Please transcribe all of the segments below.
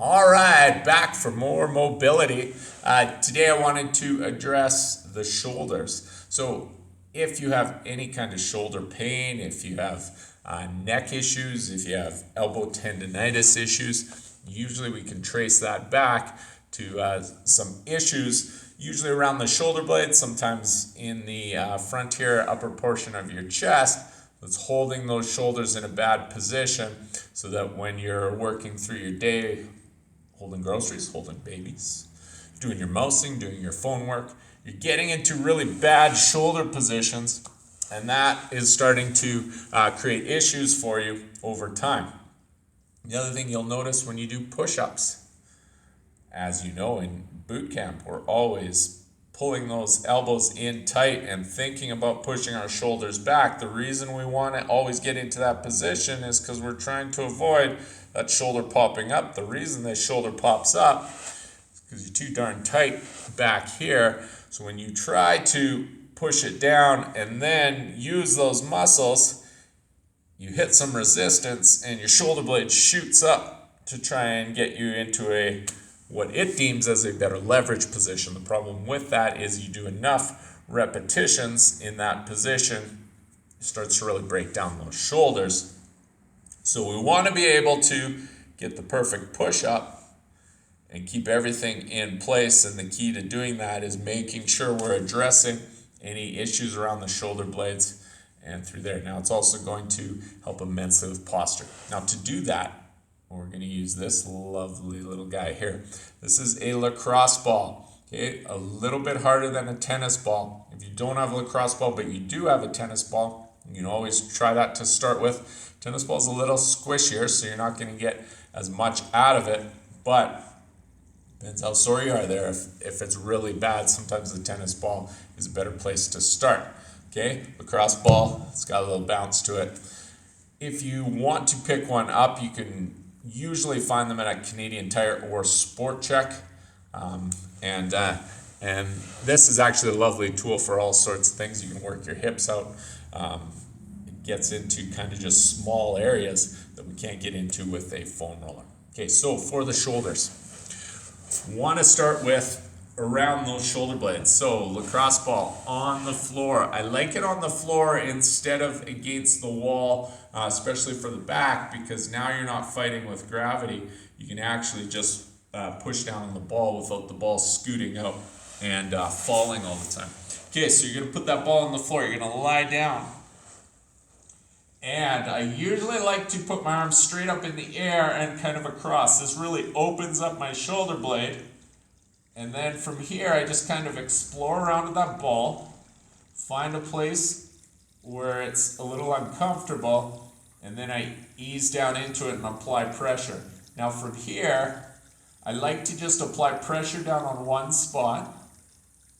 All right, back for more mobility. Today I wanted to address the shoulders. So, if you have any kind of shoulder pain, if you have neck issues, if you have elbow tendonitis issues, usually we can trace that back to some issues, usually around the shoulder blades, sometimes in the frontier upper portion of your chest that's holding those shoulders in a bad position so that when you're working through your day, holding groceries, holding babies, doing your mousing, doing your phone work, you're getting into really bad shoulder positions, and that is starting to create issues for you over time. The other thing you'll notice when you do push-ups, as you know, in boot camp, we're always pulling those elbows in tight and thinking about pushing our shoulders back. The reason we want to always get into that position is because we're trying to avoid that shoulder popping up. The reason that shoulder pops up is because you're too darn tight back here. So when you try to push it down and then use those muscles, you hit some resistance and your shoulder blade shoots up to try and get you into a what it deems as a better leverage position. The problem with that is you do enough repetitions in that position, it starts to really break down those shoulders. So we want to be able to get the perfect push up and keep everything in place. And the key to doing that is making sure we're addressing any issues around the shoulder blades and through there. Now it's also going to help immensely with posture. Now to do that, we're going to use this lovely little guy here. This is a lacrosse ball. Okay, a little bit harder than a tennis ball. If you don't have a lacrosse ball, but you do have a tennis ball, you can always try that to start with. Tennis ball is a little squishier, so you're not going to get as much out of it, but depends how sore you are there. If it's really bad, sometimes the tennis ball is a better place to start. Okay, lacrosse ball, it's got a little bounce to it. If you want to pick one up, you can usually find them at a Canadian Tire or Sport Check. And this is actually a lovely tool for all sorts of things. You can work your hips out. It gets into kind of just small areas that we can't get into with a foam roller. Okay, so for the shoulders, want to start with around those shoulder blades. So lacrosse ball on the floor. I like it on the floor instead of against the wall, especially for the back, because now you're not fighting with gravity. You can actually just push down on the ball without the ball scooting out and falling all the time. Okay, so you're going to put that ball on the floor. You're going to lie down. And I usually like to put my arms straight up in the air and kind of across. This really opens up my shoulder blade. And then from here, I just kind of explore around with that ball, find a place where it's a little uncomfortable, and then I ease down into it and apply pressure. Now from here, I like to just apply pressure down on one spot,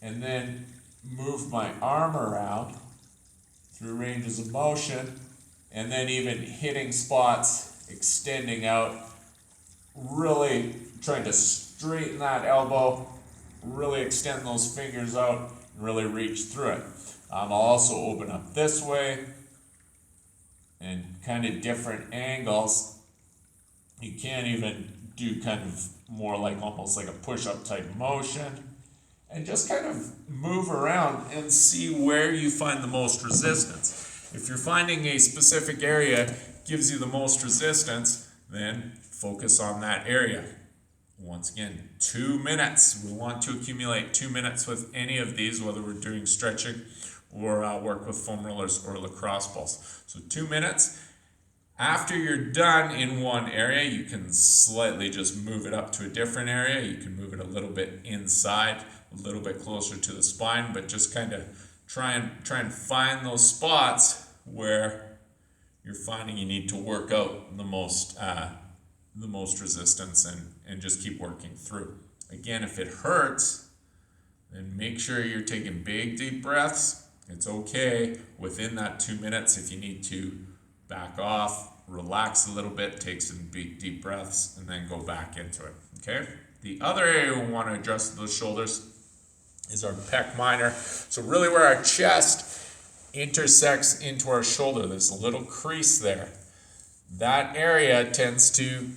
and then move my arm around through ranges of motion, and then even hitting spots, extending out, really trying to straighten that elbow, really extend those fingers out, and really reach through it. I'll also open up this way and kind of different angles. You can even do kind of more like almost like a push-up type motion, and just kind of move around and see where you find the most resistance. If you're finding a specific area gives you the most resistance, then focus on that area. Once again, 2 minutes. We want to accumulate 2 minutes with any of these, whether we're doing stretching or work with foam rollers or lacrosse balls. So 2 minutes. After you're done in one area, you can slightly just move it up to a different area. You can move it a little bit inside, a little bit closer to the spine, but just kind of try and find those spots where you're finding you need to work out the most resistance, and just keep working through. Again, if it hurts, then make sure you're taking big deep breaths. It's okay within that 2 minutes if you need to back off, relax a little bit, take some big deep breaths, and then go back into it. Okay? The other area we want to address those shoulders is our pec minor. So really where our chest intersects into our shoulder, there's a little crease there. That area tends to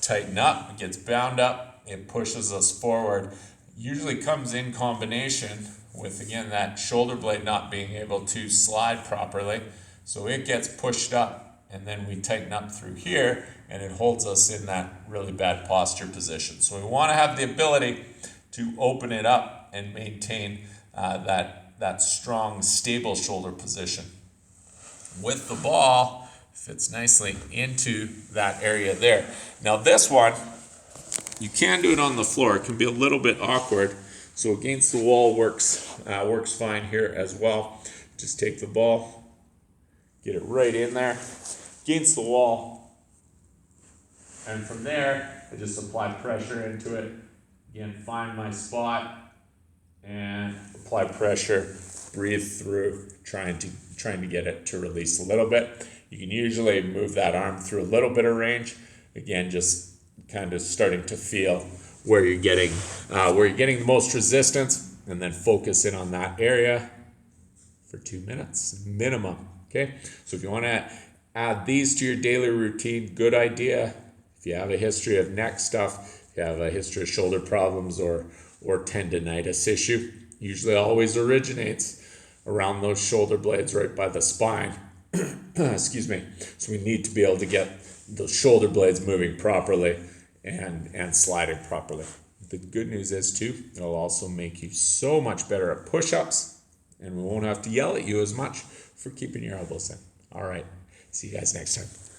tighten up, it gets bound up, it pushes us forward. Usually comes in combination with, again, that shoulder blade not being able to slide properly. So it gets pushed up, and then we tighten up through here, and it holds us in that really bad posture position. So we want to have the ability to open it up and maintain that strong, stable shoulder position. With the ball, fits nicely into that area there. Now this one, you can do it on the floor. It can be a little bit awkward. So against the wall works fine here as well. Just take the ball, get it right in there, against the wall, and from there, I just apply pressure into it. Again, find my spot and apply pressure, breathe through, trying to get it to release a little bit. You can usually move that arm through a little bit of range. Again, just kind of starting to feel where you're getting the most resistance, and then focus in on that area for 2 minutes minimum. Okay, so if you want to add these to your daily routine, good idea. If you have a history of neck stuff, if you have a history of shoulder problems or tendonitis issue, usually always originates around those shoulder blades right by the spine. Excuse me. So we need to be able to get those shoulder blades moving properly and sliding properly. The good news is too, it'll also make you so much better at push-ups, and we won't have to yell at you as much for keeping your elbows in. All right. See you guys next time.